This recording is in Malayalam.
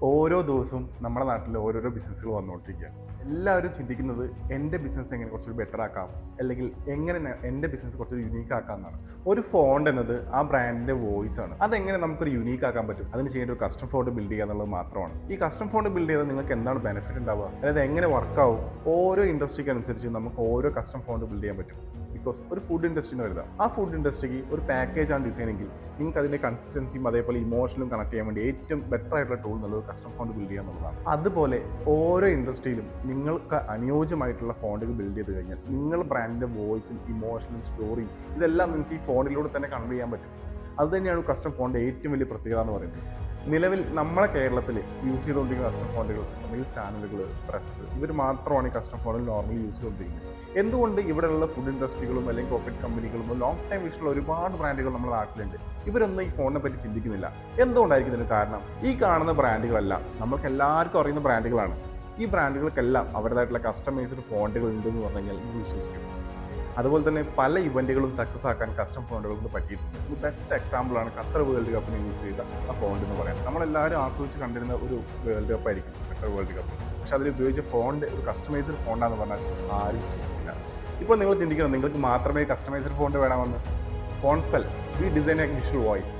ഓരോ ദിവസവും നമ്മുടെ നാട്ടിൽ ഓരോരോ ബിസിനസ്സുകൾ വന്നുകൊണ്ടിരിക്കുകയാണ്. എല്ലാവരും ചിന്തിക്കുന്നത് എൻ്റെ ബിസിനസ് എങ്ങനെ കുറച്ചുകൂടി ബെറ്റർ ആക്കാം, അല്ലെങ്കിൽ എങ്ങനെ എൻ്റെ ബിസിനസ് കുറച്ചുകൂടി യുണീക്ക് ആക്കാം എന്നാണ്. ഒരു ഫോണ്ട് എന്നത് ആ ബ്രാൻഡിൻ്റെ വോയിസ് ആണ്. അതെങ്ങനെ നമുക്കൊരു യുണീക്ക് ആക്കാൻ പറ്റും? അതിന് ചെയ്യേണ്ട ഒരു കസ്റ്റം ഫോണ്ട് ബിൽഡ് ചെയ്യുക എന്നുള്ളത് മാത്രമാണ്. ഈ കസ്റ്റം ഫോണ്ട് ബിൽഡ് ചെയ്താൽ നിങ്ങൾക്ക് എന്താണ് ബെനിഫിറ്റ് ഉണ്ടാവുക, അതായത് എങ്ങനെ വർക്കാവും? ഓരോ ഇൻഡസ്ട്രിക്ക് അനുസരിച്ച് നമുക്ക് ഓരോ കസ്റ്റം ഫോണ്ട് ബിൽഡ് ചെയ്യാൻ പറ്റും. ബിക്കോസ് ഒരു ഫുഡ് ഇൻഡസ്ട്രി എന്ന് വരുന്നത്, ആ ഫുഡ് ഇൻഡസ്ട്രിക്ക് ഒരു പാക്കേജ് ആണ് ഡിസൈൻ എങ്കിൽ നിങ്ങൾക്ക് അതിൻ്റെ കൺസിസ്റ്റൻസിയും അതേപോലെ ഇമോഷനും കണക്ട് ചെയ്യാൻ വേണ്ടി ഏറ്റവും ബെറ്റർ ആയിട്ടുള്ള ടൂൾ എന്നുള്ളത് കസ്റ്റം ഫോണ്ട് ബിൽഡ് ചെയ്യുക എന്നുള്ളതാണ്. അതുപോലെ ഓരോ ഇൻഡസ്ട്രിയിലും നിങ്ങൾക്ക് അനുയോജ്യമായിട്ടുള്ള ഫോണ്ടുകൾ ബിൽഡ് ചെയ്ത് കഴിഞ്ഞാൽ നിങ്ങൾ ബ്രാൻഡിൻ്റെ വോയിസും ഇമോഷനും സ്റ്റോറിയും ഇതെല്ലാം നിങ്ങൾക്ക് ഈ ഫോണിലൂടെ തന്നെ കൺവേ ചെയ്യാൻ പറ്റും. അതുതന്നെയാണ് കസ്റ്റം ഫോണിൻ്റെ ഏറ്റവും വലിയ പ്രത്യേകത എന്ന് പറയുന്നത്. നിലവിൽ നമ്മളെ കേരളത്തിൽ യൂസ് ചെയ്തുകൊണ്ടിരിക്കുന്ന കസ്റ്റം ഫോണ്ടുകൾ അല്ലെങ്കിൽ ചാനലുകൾ, പ്രസ്, ഇവർ മാത്രമാണ് ഈ കസ്റ്റം ഫോണിൽ നോർമലി യൂസ് ചെയ്തുകൊണ്ടിരിക്കുന്നത്. എന്തുകൊണ്ട് ഇവിടെയുള്ള ഫുഡ് ഇൻഡസ്ട്രികളും അല്ലെങ്കിൽ കോർപ്പറേറ്റ് കമ്പനികളും ലോങ് ടൈം വിഷനുള്ള ഒരുപാട് ബ്രാൻഡുകൾ നമ്മുടെ നാട്ടിലുണ്ട്, ഇവരൊന്നും ഈ ഫോണിനെ പറ്റി ചിന്തിക്കുന്നില്ല? എന്തുകൊണ്ടായിരിക്കും ഇതിന് കാരണം? ഈ കാണുന്ന ബ്രാൻഡുകളെല്ലാം നമ്മൾക്ക് എല്ലാവർക്കും അറിയുന്ന ബ്രാൻഡുകളാണ്. ഈ ബ്രാൻഡുകൾക്കെല്ലാം അവരുടേതായിട്ടുള്ള കസ്റ്റമൈസ്ഡ് ഫോണ്ടുകൾ ഉണ്ടെന്ന് പറഞ്ഞു കഴിഞ്ഞാൽ നിങ്ങൾ വിശ്വസിക്കും. അതുപോലെ തന്നെ പല ഇവൻറ്റുകളും സക്സസ് ആക്കാൻ കസ്റ്റം ഫോണ്ടുകൾ കൊണ്ട് പറ്റിയിട്ടുണ്ട്. ഒരു ബെസ്റ്റ് എക്സാമ്പിളാണ് ഖത്തർ വേൾഡ് കപ്പിന് യൂസ് ചെയ്ത ആ ഫോണ്ട് എന്ന് പറയുന്നത്. നമ്മളെല്ലാവരും ആസ്വദിച്ച് കണ്ടിരുന്ന ഒരു വേൾഡ് കപ്പ് ആയിരിക്കും ഖത്തർ വേൾഡ് കപ്പ്. പക്ഷെ അതിൽ ഉപയോഗിച്ച ഫോണ്ട് ഒരു കസ്റ്റമൈസ്ഡ് ഫോണ്ടാന്ന് പറഞ്ഞാൽ ആരും വിശ്വസിക്കില്ല. ഇപ്പോൾ നിങ്ങൾ ചിന്തിക്കണം നിങ്ങൾക്ക് മാത്രമേ കസ്റ്റമൈസ്ഡ് ഫോണ്ട് വേണമെന്ന്. Phone spell we design a visual voice.